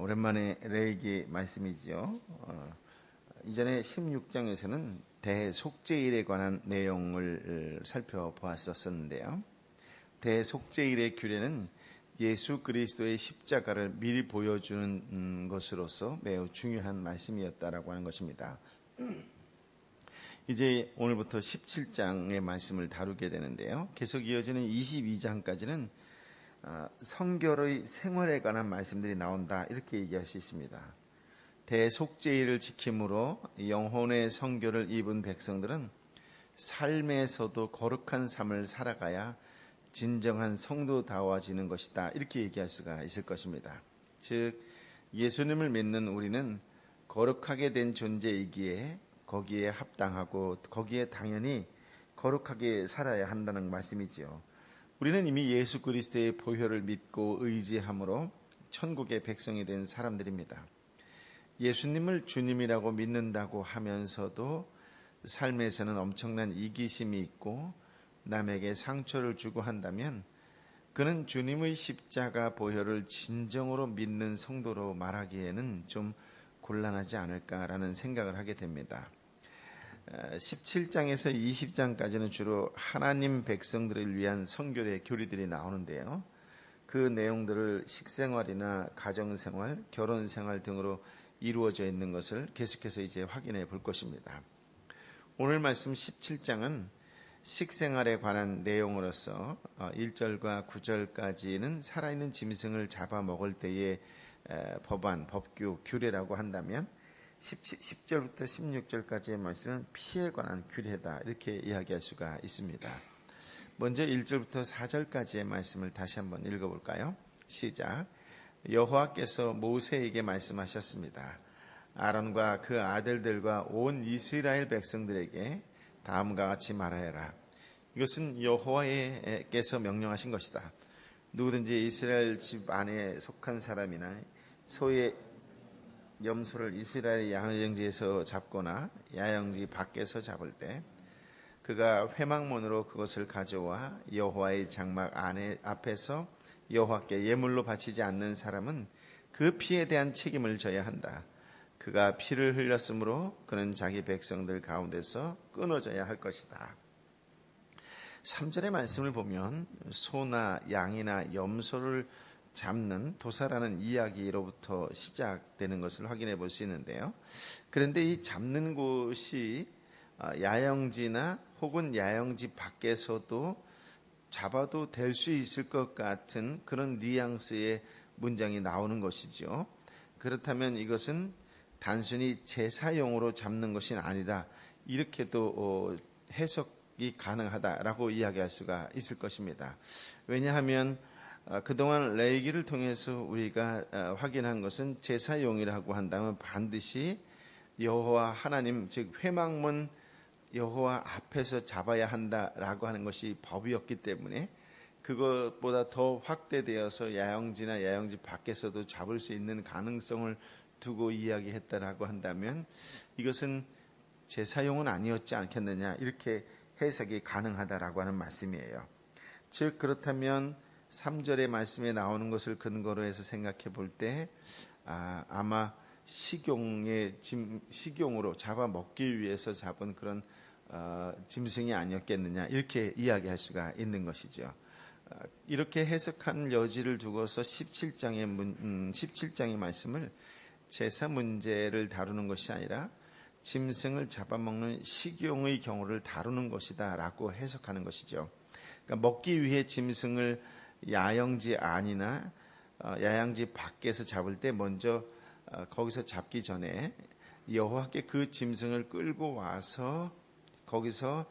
오랜만에 레위기 말씀이죠. 이전에 16장에서는 대속죄일에 관한 내용을 살펴보았었는데요. 대속죄일의 규례는 예수 그리스도의 십자가를 미리 보여주는 것으로서 매우 중요한 말씀이었다라고 하는 것입니다. 이제 오늘부터 17장의 말씀을 다루게 되는데요. 계속 이어지는 22장까지는 성결의 생활에 관한 말씀들이 나온다, 이렇게 얘기할 수 있습니다. 대속죄일을 지킴으로 영혼의 성결을 입은 백성들은 삶에서도 거룩한 삶을 살아가야 진정한 성도다워지는 것이다, 이렇게 얘기할 수가 있을 것입니다. 즉, 예수님을 믿는 우리는 거룩하게 된 존재이기에 거기에 합당하고 거기에 당연히 거룩하게 살아야 한다는 말씀이지요. 우리는 이미 예수 그리스도의 보혈을 믿고 의지함으로 천국의 백성이 된 사람들입니다. 예수님을 주님이라고 믿는다고 하면서도 삶에서는 엄청난 이기심이 있고 남에게 상처를 주고 한다면 그는 주님의 십자가 보혈을 진정으로 믿는 성도로 말하기에는 좀 곤란하지 않을까라는 생각을 하게 됩니다. 17장에서 20장까지는 주로 하나님 백성들을 위한 성결의 교리들이 나오는데요. 그 내용들을 식생활이나 가정생활, 결혼생활 등으로 이루어져 있는 것을 계속해서 이제 확인해 볼 것입니다. 오늘 말씀 17장은 식생활에 관한 내용으로서 1절과 9절까지는 살아있는 짐승을 잡아먹을 때의 법안, 법규, 규례라고 한다면 10절부터 16절까지의 말씀은 피에 관한 규례다, 이렇게 이야기할 수가 있습니다. 먼저 1절부터 4절까지의 말씀을 다시 한번 읽어볼까요? 시작. 여호와께서 모세에게 말씀하셨습니다. 아론과 그 아들들과 온 이스라엘 백성들에게 다음과 같이 말하여라. 이것은 여호와께서 명령하신 것이다. 누구든지 이스라엘 집 안에 속한 사람이나 소의 염소를 이스라엘 야영지에서 잡거나 야영지 밖에서 잡을 때 그가 회막문으로 그것을 가져와 여호와의 장막 안에 앞에서 여호와께 예물로 바치지 않는 사람은 그 피에 대한 책임을 져야 한다. 그가 피를 흘렸으므로 그는 자기 백성들 가운데서 끊어져야 할 것이다. 3절의 말씀을 보면 소나 양이나 염소를 잡는 도사라는 이야기로부터 시작되는 것을 확인해 볼 수 있는데요. 그런데 이 잡는 곳이 야영지나 혹은 야영지 밖에서도 잡아도 될 수 있을 것 같은 그런 뉘앙스의 문장이 나오는 것이죠. 그렇다면 이것은 단순히 제사용으로 잡는 것이 아니다, 이렇게도 해석이 가능하다라고 이야기할 수가 있을 것입니다. 왜냐하면 그동안 레위기를 통해서 우리가 확인한 것은 제사용이라고 한다면 반드시 여호와 하나님, 즉 회막문 여호와 앞에서 잡아야 한다라고 하는 것이 법이었기 때문에 그것보다 더 확대되어서 야영지나 야영지 밖에서도 잡을 수 있는 가능성을 두고 이야기했다라고 한다면 이것은 제사용은 아니었지 않겠느냐, 이렇게 해석이 가능하다라고 하는 말씀이에요. 즉, 그렇다면 3절의 말씀에 나오는 것을 근거로 해서 생각해 볼 때 아마 식용으로 잡아먹기 위해서 잡은 그런 짐승이 아니었겠느냐, 이렇게 이야기할 수가 있는 것이죠. 이렇게 해석하는 여지를 두고서 17장의 말씀을 제사 문제를 다루는 것이 아니라 짐승을 잡아먹는 식용의 경우를 다루는 것이다 라고 해석하는 것이죠. 그러니까 먹기 위해 짐승을 야영지 안이나 야영지 밖에서 잡을 때 먼저 거기서 잡기 전에 여호와께 그 짐승을 끌고 와서 거기서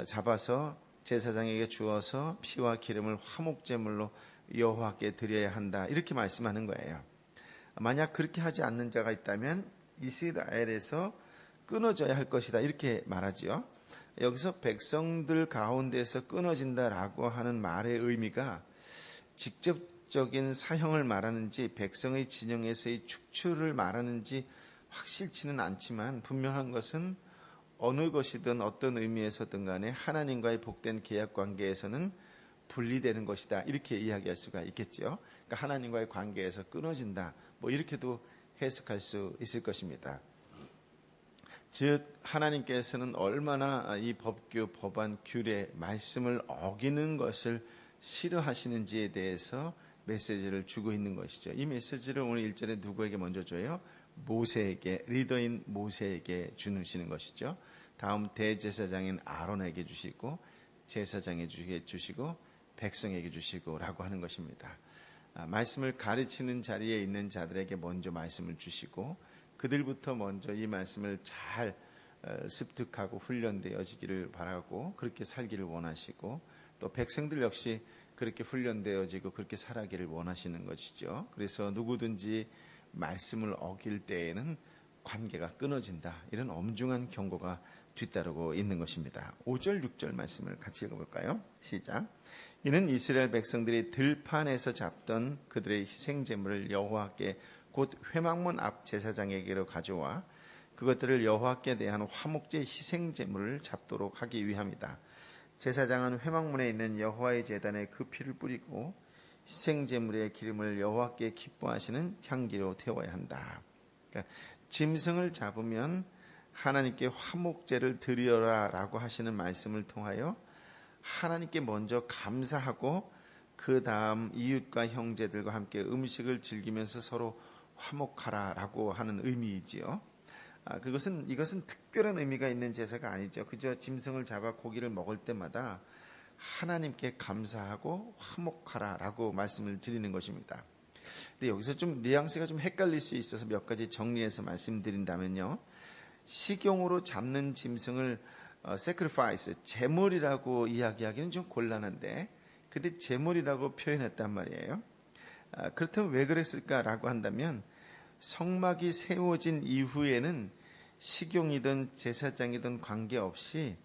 잡아서 제사장에게 주어서 피와 기름을 화목제물로 여호와께 드려야 한다, 이렇게 말씀하는 거예요. 만약 그렇게 하지 않는 자가 있다면 이스라엘에서 끊어져야 할 것이다, 이렇게 말하지요. 여기서 백성들 가운데서 끊어진다라고 하는 말의 의미가 직접적인 사형을 말하는지 백성의 진영에서의 축출을 말하는지 확실치는 않지만 분명한 것은 어느 것이든 어떤 의미에서든 간에 하나님과의 복된 계약 관계에서는 분리되는 것이다, 이렇게 이야기할 수가 있겠죠. 그러니까 하나님과의 관계에서 끊어진다. 뭐 이렇게도 해석할 수 있을 것입니다. 즉 하나님께서는 얼마나 이 법규, 법안, 규례, 말씀을 어기는 것을 싫어하시는지에 대해서 메시지를 주고 있는 것이죠. 이 메시지를 오늘 1절에 누구에게 먼저 줘요? 모세에게, 리더인 모세에게 주시는 것이죠. 다음 대제사장인 아론에게 주시고 제사장에게 주시고 백성에게 주시고 라고 하는 것입니다. 말씀을 가르치는 자리에 있는 자들에게 먼저 말씀을 주시고 그들부터 먼저 이 말씀을 잘 습득하고 훈련되어지기를 바라고 그렇게 살기를 원하시고 또 백성들 역시 그렇게 훈련되어지고 그렇게 살아가기를 원하시는 것이죠. 그래서 누구든지 말씀을 어길 때에는 관계가 끊어진다. 이런 엄중한 경고가 뒤따르고 있는 것입니다. 5절, 6절 말씀을 같이 읽어볼까요? 시작. 이는 이스라엘 백성들이 들판에서 잡던 그들의 희생제물을 여호와께 곧 회막문 앞 제사장에게로 가져와 그것들을 여호와께 대한 화목제 희생제물을 잡도록 하기 위함이다. 제사장은 회막문에 있는 여호와의 제단에 그 피를 뿌리고 희생제물의 기름을 여호와께 기뻐하시는 향기로 태워야 한다. 그러니까 짐승을 잡으면 하나님께 화목제를 드리어라 라고 하시는 말씀을 통하여 하나님께 먼저 감사하고 그 다음 이웃과 형제들과 함께 음식을 즐기면서 서로 화목하라 라고 하는 의미이지요. 이것은 특별한 의미가 있는 제사가 아니죠. 그저 짐승을 잡아 고기를 먹을 때마다 하나님께 감사하고 화목하라 라고 말씀을 드리는 것입니다. 근데 여기서 좀 뉘앙스가 좀 헷갈릴 수 있어서 몇 가지 정리해서 말씀드린다면요. 식용으로 잡는 짐승을 sacrifice, 제물이라고 이야기하기는 좀 곤란한데 그때 제물이라고 표현했단 말이에요. 그렇다면 왜 그랬을까라고 한다면 성막이 세워진 이후에는 식용이든 제사장이든 관계없이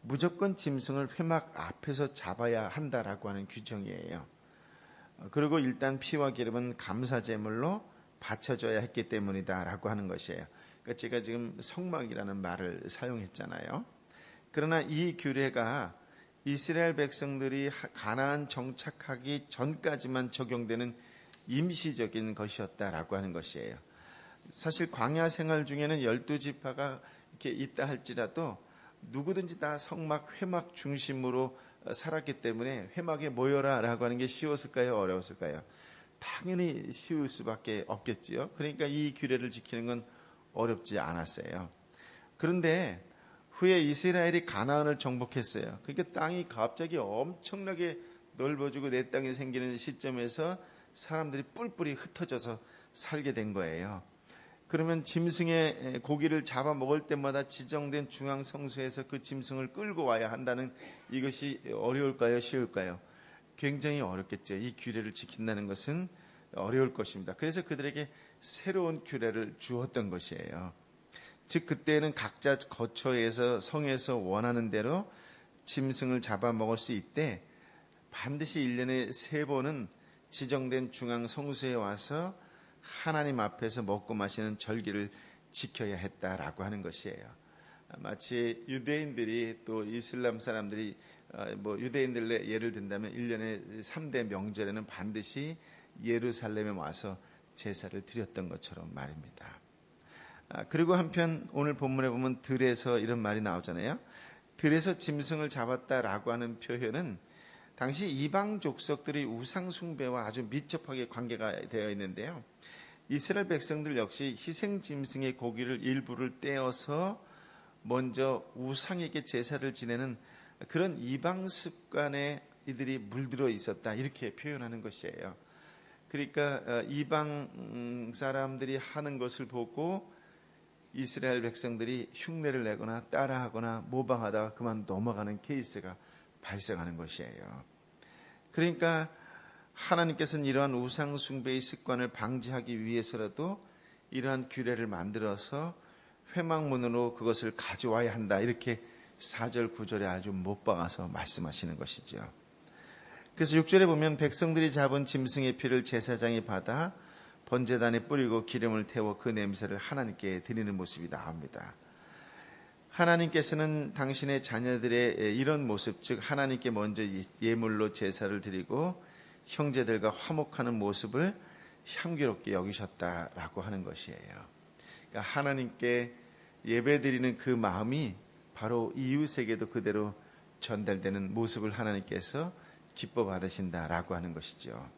무조건 짐승을 회막 앞에서 잡아야 한다라고 하는 규정이에요. 그리고 일단 피와 기름은 감사제물로 바쳐져야 했기 때문이다라고 하는 것이에요. 그러니까 제가 지금 성막이라는 말을 사용했잖아요. 그러나 이 규례가 이스라엘 백성들이 가나안 정착하기 전까지만 적용되는 임시적인 것이었다라고 하는 것이에요. 사실 광야 생활 중에는 12지파가 이렇게 있다 할지라도 누구든지 다 성막, 회막 중심으로 살았기 때문에 회막에 모여라 라고 하는 게 쉬웠을까요? 어려웠을까요? 당연히 쉬울 수밖에 없겠지요. 그러니까 이 규례를 지키는 건 어렵지 않았어요. 그런데 후에 이스라엘이 가나안을 정복했어요. 그러니까 땅이 갑자기 엄청나게 넓어지고 내 땅이 생기는 시점에서 사람들이 뿔뿔이 흩어져서 살게 된 거예요. 그러면 짐승의 고기를 잡아 먹을 때마다 지정된 중앙 성소에서 그 짐승을 끌고 와야 한다는 이것이 어려울까요? 쉬울까요? 굉장히 어렵겠죠. 이 규례를 지킨다는 것은 어려울 것입니다. 그래서 그들에게 새로운 규례를 주었던 것이에요. 즉 그때는 각자 거처에서 성에서 원하는 대로 짐승을 잡아먹을 수 있대 반드시 1년에 3번은 지정된 중앙 성소에 와서 하나님 앞에서 먹고 마시는 절기를 지켜야 했다라고 하는 것이에요. 마치 유대인들이 또 이슬람 사람들이 유대인들의 예를 든다면 1년에 3대 명절에는 반드시 예루살렘에 와서 제사를 드렸던 것처럼 말입니다. 그리고 한편 오늘 본문에 보면 들에서 이런 말이 나오잖아요. 들에서 짐승을 잡았다라고 하는 표현은 당시 이방 족속들이 우상 숭배와 아주 밀접하게 관계가 되어 있는데요. 이스라엘 백성들 역시 희생 짐승의 고기를 일부를 떼어서 먼저 우상에게 제사를 지내는 그런 이방 습관에 이들이 물들어 있었다 이렇게 표현하는 것이에요. 그러니까 이방 사람들이 하는 것을 보고 이스라엘 백성들이 흉내를 내거나 따라하거나 모방하다가 그만 넘어가는 케이스가 발생하는 것이에요. 그러니까 하나님께서는 이러한 우상 숭배의 습관을 방지하기 위해서라도 이러한 규례를 만들어서 회막문으로 그것을 가져와야 한다. 이렇게 4절 9절에 아주 못 박아서 말씀하시는 것이죠. 그래서 6절에 보면 백성들이 잡은 짐승의 피를 제사장이 받아 번제단에 뿌리고 기름을 태워 그 냄새를 하나님께 드리는 모습이 나옵니다. 하나님께서는 당신의 자녀들의 이런 모습, 즉 하나님께 먼저 예물로 제사를 드리고 형제들과 화목하는 모습을 향기롭게 여기셨다라고 하는 것이에요. 그러니까 하나님께 예배드리는 그 마음이 바로 이웃에게도 그대로 전달되는 모습을 하나님께서 기뻐 받으신다라고 하는 것이죠.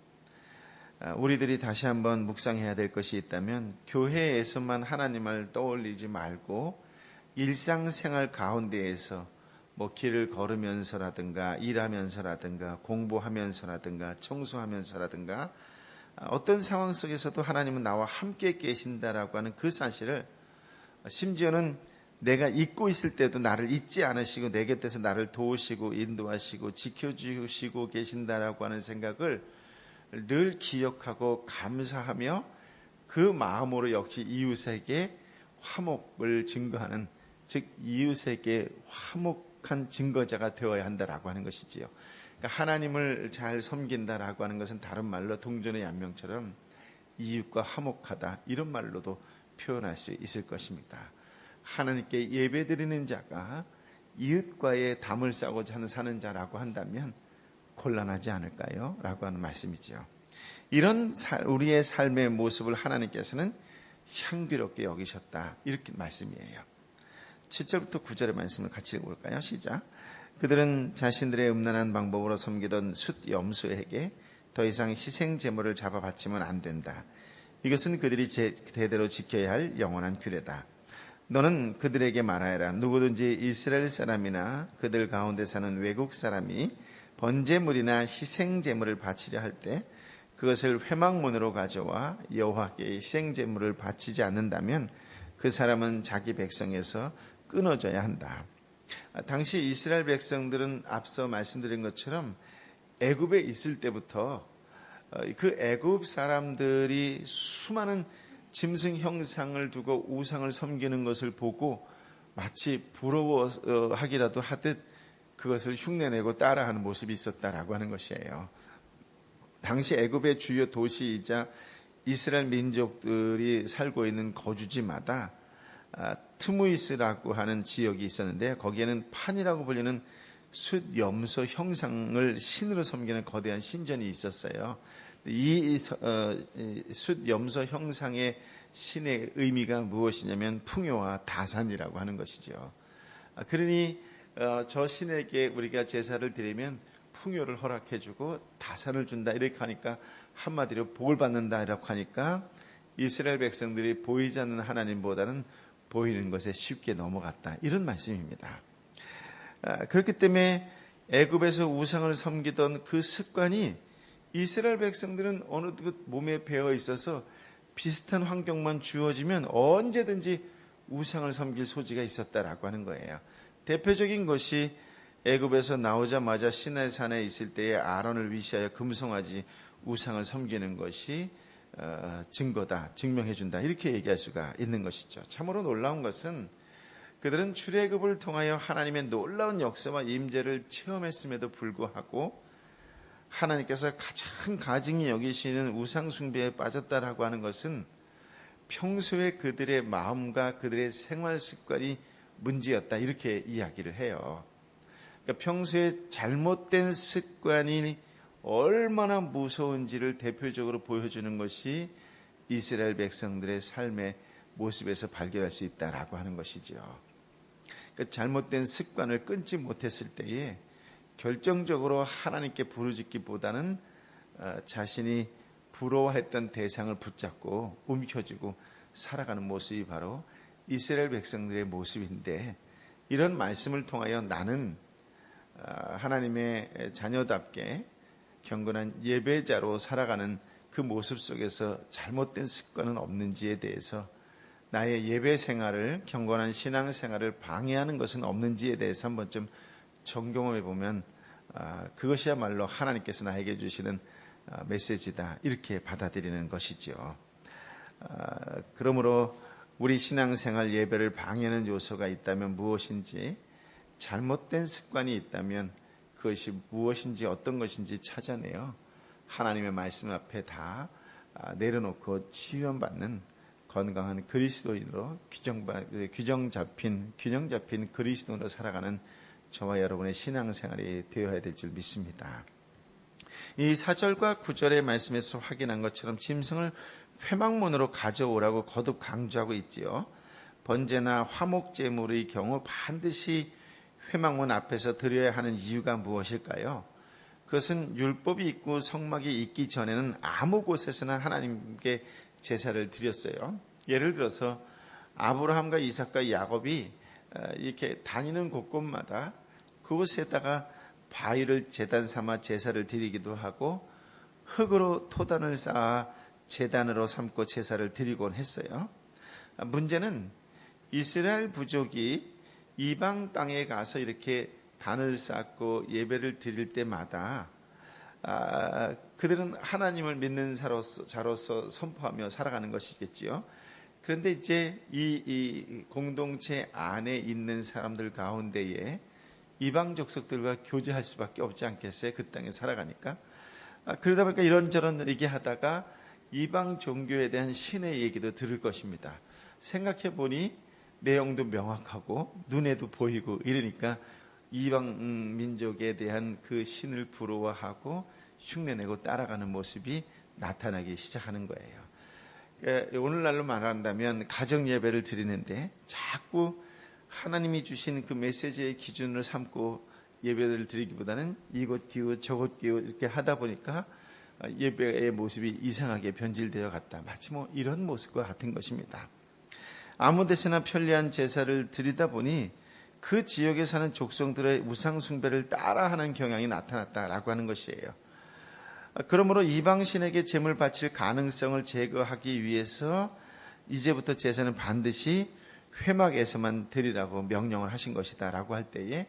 우리들이 다시 한번 묵상해야 될 것이 있다면 교회에서만 하나님을 떠올리지 말고 일상생활 가운데에서 길을 걸으면서라든가 일하면서라든가 공부하면서라든가 청소하면서라든가 어떤 상황 속에서도 하나님은 나와 함께 계신다라고 하는 그 사실을, 심지어는 내가 잊고 있을 때도 나를 잊지 않으시고 내 곁에서 나를 도우시고 인도하시고 지켜주시고 계신다라고 하는 생각을 늘 기억하고 감사하며 그 마음으로 역시 이웃에게 화목을 증거하는, 즉 이웃에게 화목한 증거자가 되어야 한다라고 하는 것이지요. 그러니까 하나님을 잘 섬긴다라고 하는 것은 다른 말로 동전의 양면처럼 이웃과 화목하다, 이런 말로도 표현할 수 있을 것입니다. 하나님께 예배드리는 자가 이웃과의 담을 싸고자 하는 사는 자라고 한다면 곤란하지 않을까요? 라고 하는 말씀이죠. 이런 우리의 삶의 모습을 하나님께서는 향기롭게 여기셨다, 이렇게 말씀이에요. 7절부터 9절의 말씀을 같이 읽어볼까요? 시작. 그들은 자신들의 음란한 방법으로 섬기던 숫 염소에게 더 이상 희생 제물을 잡아 바치면 안 된다. 이것은 그들이 대대로 지켜야 할 영원한 규례다. 너는 그들에게 말하여라. 누구든지 이스라엘 사람이나 그들 가운데 사는 외국 사람이 번제물이나 희생 제물을 바치려 할 때 그것을 회막문으로 가져와 여호와께 희생 제물을 바치지 않는다면 그 사람은 자기 백성에서 끊어져야 한다. 당시 이스라엘 백성들은 앞서 말씀드린 것처럼 애굽에 있을 때부터 그 애굽 사람들이 수많은 짐승 형상을 두고 우상을 섬기는 것을 보고 마치 부러워하기라도 하듯 그것을 흉내내고 따라하는 모습이 있었다라고 하는 것이에요. 당시 애굽의 주요 도시이자 이스라엘 민족들이 살고 있는 거주지마다 트무이스라고 하는 지역이 있었는데 거기에는 판이라고 불리는 숫 염소 형상을 신으로 섬기는 거대한 신전이 있었어요. 이 숫 염소 형상의 신의 의미가 무엇이냐면 풍요와 다산이라고 하는 것이죠. 그러니 저 신에게 우리가 제사를 드리면 풍요를 허락해주고 다산을 준다, 이렇게 하니까 한마디로 복을 받는다 이렇게 하니까 이스라엘 백성들이 보이지 않는 하나님보다는 보이는 것에 쉽게 넘어갔다, 이런 말씀입니다. 그렇기 때문에 애굽에서 우상을 섬기던 그 습관이 이스라엘 백성들은 어느 몸에 배어 있어서 비슷한 환경만 주어지면 언제든지 우상을 섬길 소지가 있었다라고 하는 거예요. 대표적인 것이 애굽에서 나오자마자 시내산에 있을 때에 아론을 위시하여 금송아지 우상을 섬기는 것이 증거다, 증명해준다, 이렇게 얘기할 수가 있는 것이죠. 참으로 놀라운 것은 그들은 출애굽을 통하여 하나님의 놀라운 역사와 임재를 체험했음에도 불구하고 하나님께서 가장 가증히 여기시는 우상 숭배에 빠졌다라고 하는 것은 평소에 그들의 마음과 그들의 생활 습관이 문제였다, 이렇게 이야기를 해요. 그러니까 평소에 잘못된 습관이 얼마나 무서운지를 대표적으로 보여주는 것이 이스라엘 백성들의 삶의 모습에서 발견할 수 있다라고 하는 것이죠. 그러니까 잘못된 습관을 끊지 못했을 때에 결정적으로 하나님께 부르짖기보다는 자신이 부러워했던 대상을 붙잡고 움켜쥐고 살아가는 모습이 바로 이스라엘 백성들의 모습인데, 이런 말씀을 통하여 나는 하나님의 자녀답게 경건한 예배자로 살아가는 그 모습 속에서 잘못된 습관은 없는지에 대해서, 나의 예배 생활을, 경건한 신앙 생활을 방해하는 것은 없는지에 대해서 한번 좀 점검해 보면 그것이야말로 하나님께서 나에게 주시는 메시지다, 이렇게 받아들이는 것이죠. 그러므로 우리 신앙생활 예배를 방해하는 요소가 있다면 무엇인지, 잘못된 습관이 있다면 그것이 무엇인지 어떤 것인지 찾아내어 하나님의 말씀 앞에 다 내려놓고 치유받는 건강한 그리스도인으로 균형 잡힌 그리스도인으로 살아가는 저와 여러분의 신앙생활이 되어야 될 줄 믿습니다. 이 4절과 9절의 말씀에서 확인한 것처럼 짐승을 회막문으로 가져오라고 거듭 강조하고 있지요. 번제나 화목제물의 경우 반드시 회막문 앞에서 드려야 하는 이유가 무엇일까요? 그것은 율법이 있고 성막이 있기 전에는 아무 곳에서나 하나님께 제사를 드렸어요. 예를 들어서 아브라함과 이삭과 야곱이 이렇게 다니는 곳곳마다 그곳에다가 바위를 제단 삼아 제사를 드리기도 하고 흙으로 토단을 쌓아 제단으로 삼고 제사를 드리곤 했어요. 문제는 이스라엘 부족이 이방 땅에 가서 이렇게 단을 쌓고 예배를 드릴 때마다 그들은 하나님을 믿는 자로서 선포하며 살아가는 것이겠지요. 그런데 이제 이 공동체 안에 있는 사람들 가운데에 이방 족속들과 교제할 수밖에 없지 않겠어요? 그 땅에 살아가니까. 그러다 보니까 이런저런 얘기하다가 이방 종교에 대한 신의 얘기도 들을 것입니다. 생각해 보니 내용도 명확하고 눈에도 보이고 이러니까 이방 민족에 대한 그 신을 부러워하고 흉내내고 따라가는 모습이 나타나기 시작하는 거예요. 오늘날로 말한다면 가정 예배를 드리는데 자꾸 하나님이 주신 그 메시지의 기준을 삼고 예배를 드리기보다는 이곳 기웃 저곳 기웃 이렇게 하다 보니까 예배의 모습이 이상하게 변질되어 갔다. 마치 이런 모습과 같은 것입니다. 아무 데서나 편리한 제사를 드리다 보니 그 지역에 사는 족속들의 우상 숭배를 따라하는 경향이 나타났다라고 하는 것이에요. 그러므로 이방신에게 제물 바칠 가능성을 제거하기 위해서 이제부터 제사는 반드시 회막에서만 드리라고 명령을 하신 것이다 라고 할 때에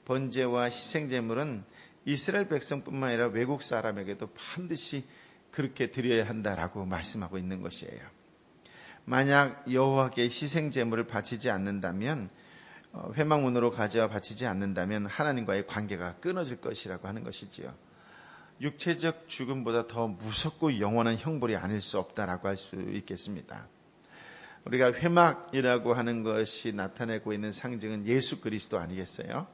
번제와 희생제물은 이스라엘 백성뿐만 아니라 외국 사람에게도 반드시 그렇게 드려야 한다라고 말씀하고 있는 것이에요. 만약 여호와께 희생제물을 바치지 않는다면 회막문으로 가져와 바치지 않는다면 하나님과의 관계가 끊어질 것이라고 하는 것이지요. 육체적 죽음보다 더 무섭고 영원한 형벌이 아닐 수 없다라고 할 수 있겠습니다. 우리가 회막이라고 하는 것이 나타내고 있는 상징은 예수 그리스도 아니겠어요?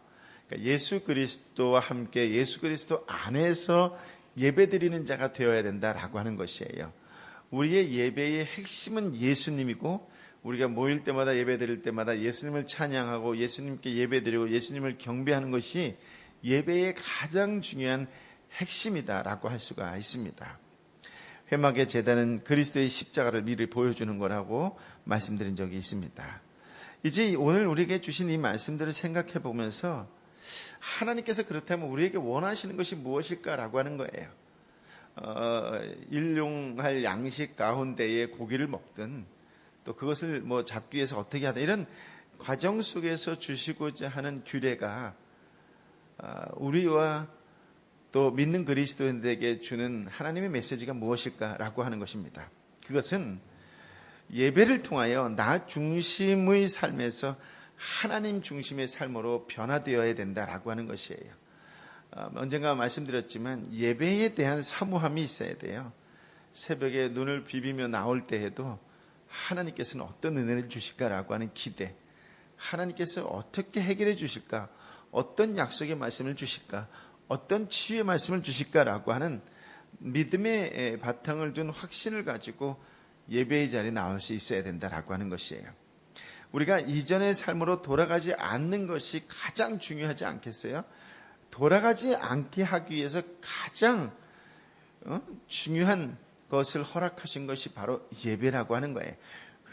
그러니까 예수 그리스도와 함께 예수 그리스도 안에서 예배드리는 자가 되어야 된다라고 하는 것이에요. 우리의 예배의 핵심은 예수님이고 우리가 모일 때마다 예배드릴 때마다 예수님을 찬양하고 예수님께 예배드리고 예수님을 경배하는 것이 예배의 가장 중요한 핵심이다라고 할 수가 있습니다. 회막의 제단은 그리스도의 십자가를 미리 보여주는 거라고 말씀드린 적이 있습니다. 이제 오늘 우리에게 주신 이 말씀들을 생각해 보면서 하나님께서 그렇다면 우리에게 원하시는 것이 무엇일까라고 하는 거예요. 일용할 양식 가운데에 고기를 먹든 또 그것을 잡기 위해서 어떻게 하든 이런 과정 속에서 주시고자 하는 규례가 우리와 또 믿는 그리스도인들에게 주는 하나님의 메시지가 무엇일까라고 하는 것입니다. 그것은 예배를 통하여 나 중심의 삶에서 하나님 중심의 삶으로 변화되어야 된다라고 하는 것이에요. 언젠가 말씀드렸지만 예배에 대한 사모함이 있어야 돼요. 새벽에 눈을 비비며 나올 때에도 하나님께서는 어떤 은혜를 주실까라고 하는 기대, 하나님께서 어떻게 해결해 주실까, 어떤 약속의 말씀을 주실까, 어떤 치유의 말씀을 주실까라고 하는 믿음의 바탕을 둔 확신을 가지고 예배의 자리에 나올 수 있어야 된다라고 하는 것이에요. 우리가 이전의 삶으로 돌아가지 않는 것이 가장 중요하지 않겠어요? 돌아가지 않게 하기 위해서 가장 중요한 것을 허락하신 것이 바로 예배라고 하는 거예요.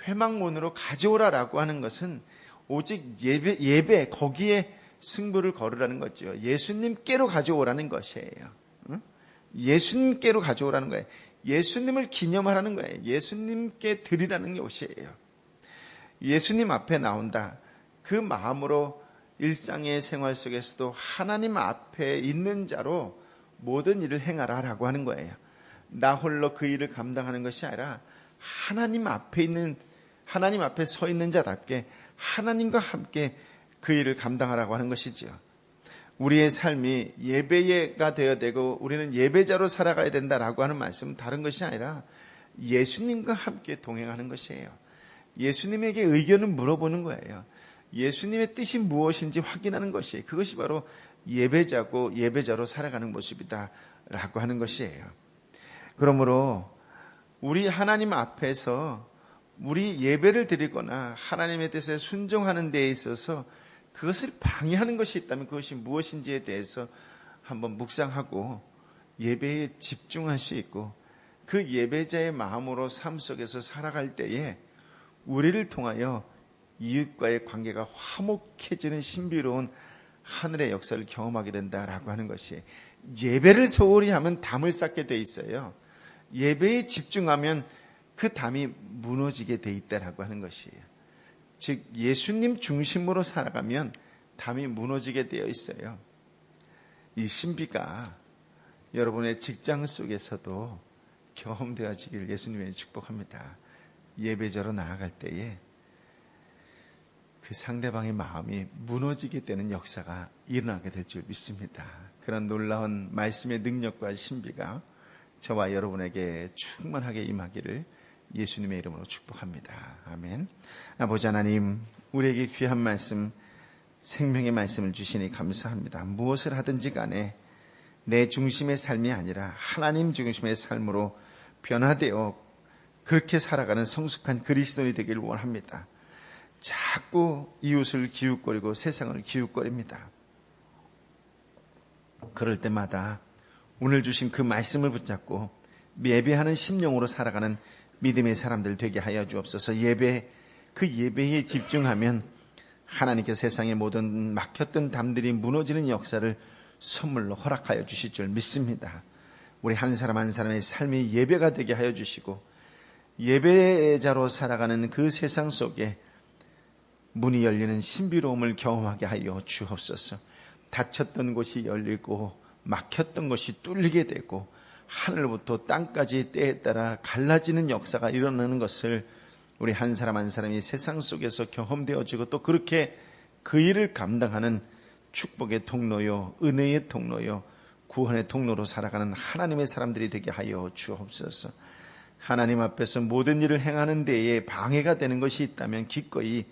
회막문으로 가져오라라고 하는 것은 오직 예배 거기에 승부를 거르라는 거죠. 예수님께로 가져오라는 것이에요. 예수님께로 가져오라는 거예요. 예수님을 기념하라는 거예요. 예수님께 드리라는 것이에요. 예수님 앞에 나온다. 그 마음으로 일상의 생활 속에서도 하나님 앞에 있는 자로 모든 일을 행하라라고 하는 거예요. 나 홀로 그 일을 감당하는 것이 아니라 하나님 앞에 서 있는 자답게 하나님과 함께 그 일을 감당하라고 하는 것이지요. 우리의 삶이 예배가 되어야 되고 우리는 예배자로 살아가야 된다라고 하는 말씀은 다른 것이 아니라 예수님과 함께 동행하는 것이에요. 예수님에게 의견을 물어보는 거예요. 예수님의 뜻이 무엇인지 확인하는 것이에요. 그것이 바로 예배자고 예배자로 살아가는 모습이다 라고 하는 것이에요. 그러므로 우리 하나님 앞에서 우리 예배를 드리거나 하나님의 뜻에 순종하는 데에 있어서 그것을 방해하는 것이 있다면 그것이 무엇인지에 대해서 한번 묵상하고 예배에 집중할 수 있고 그 예배자의 마음으로 삶 속에서 살아갈 때에 우리를 통하여 이웃과의 관계가 화목해지는 신비로운 하늘의 역사를 경험하게 된다라고 하는 것이 예배를 소홀히 하면 담을 쌓게 돼 있어요. 예배에 집중하면 그 담이 무너지게 돼 있다라고 하는 것이에요. 즉 예수님 중심으로 살아가면 담이 무너지게 되어 있어요. 이 신비가 여러분의 직장 속에서도 경험되어지기를 예수님의 축복합니다. 예배자로 나아갈 때에 그 상대방의 마음이 무너지게 되는 역사가 일어나게 될 줄 믿습니다. 그런 놀라운 말씀의 능력과 신비가 저와 여러분에게 충만하게 임하기를 예수님의 이름으로 축복합니다. 아멘. 아버지 하나님, 우리에게 귀한 말씀, 생명의 말씀을 주시니 감사합니다. 무엇을 하든지 간에 내 중심의 삶이 아니라 하나님 중심의 삶으로 변화되어 그렇게 살아가는 성숙한 그리스도인이 되기를 원합니다. 자꾸 이웃을 기웃거리고 세상을 기웃거립니다. 그럴 때마다 오늘 주신 그 말씀을 붙잡고 예배하는 심령으로 살아가는 믿음의 사람들 되게 하여 주옵소서. 그 예배에 집중하면 하나님께 세상의 모든 막혔던 담들이 무너지는 역사를 선물로 허락하여 주실 줄 믿습니다. 우리 한 사람 한 사람의 삶이 예배가 되게 하여 주시고 예배자로 살아가는 그 세상 속에 문이 열리는 신비로움을 경험하게 하여 주옵소서. 닫혔던 곳이 열리고 막혔던 것이 뚫리게 되고 하늘부터 땅까지 때에 따라 갈라지는 역사가 일어나는 것을 우리 한 사람 한 사람이 세상 속에서 경험되어지고 또 그렇게 그 일을 감당하는 축복의 통로요, 은혜의 통로요, 구원의 통로로 살아가는 하나님의 사람들이 되게 하여 주옵소서. 하나님 앞에서 모든 일을 행하는 데에 방해가 되는 것이 있다면 기꺼이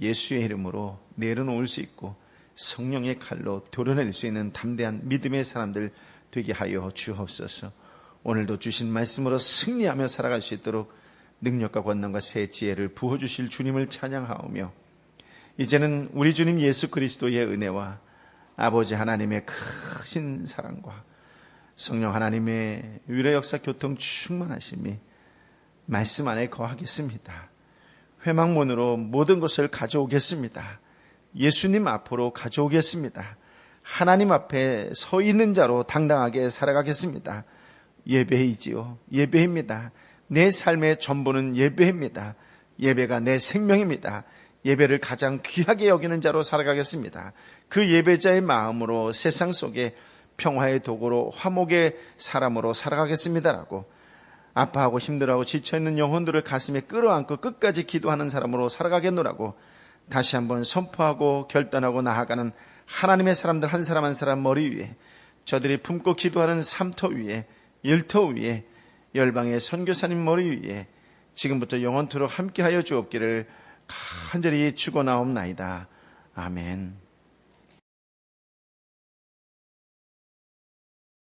예수의 이름으로 내려놓을 수 있고 성령의 칼로 도려낼 수 있는 담대한 믿음의 사람들 되게 하여 주옵소서. 오늘도 주신 말씀으로 승리하며 살아갈 수 있도록 능력과 권능과 새 지혜를 부어주실 주님을 찬양하오며 이제는 우리 주님 예수 그리스도의 은혜와 아버지 하나님의 크신 사랑과 성령 하나님의 위로 역사 교통 충만하심이 말씀 안에 거하겠습니다. 회막문으로 모든 것을 가져오겠습니다. 예수님 앞으로 가져오겠습니다. 하나님 앞에 서 있는 자로 당당하게 살아가겠습니다. 예배이지요. 예배입니다. 내 삶의 전부는 예배입니다. 예배가 내 생명입니다. 예배를 가장 귀하게 여기는 자로 살아가겠습니다. 그 예배자의 마음으로 세상 속에 평화의 도구로 화목의 사람으로 살아가겠습니다라고 아파하고 힘들어하고 지쳐있는 영혼들을 가슴에 끌어안고 끝까지 기도하는 사람으로 살아가겠노라고 다시 한번 선포하고 결단하고 나아가는 하나님의 사람들 한 사람 한 사람 머리 위에 저들이 품고 기도하는 삶터 위에 일터 위에 열방의 선교사님 머리 위에 지금부터 영원토록 함께하여 주옵기를 간절히 축원하옵나이다. 아멘.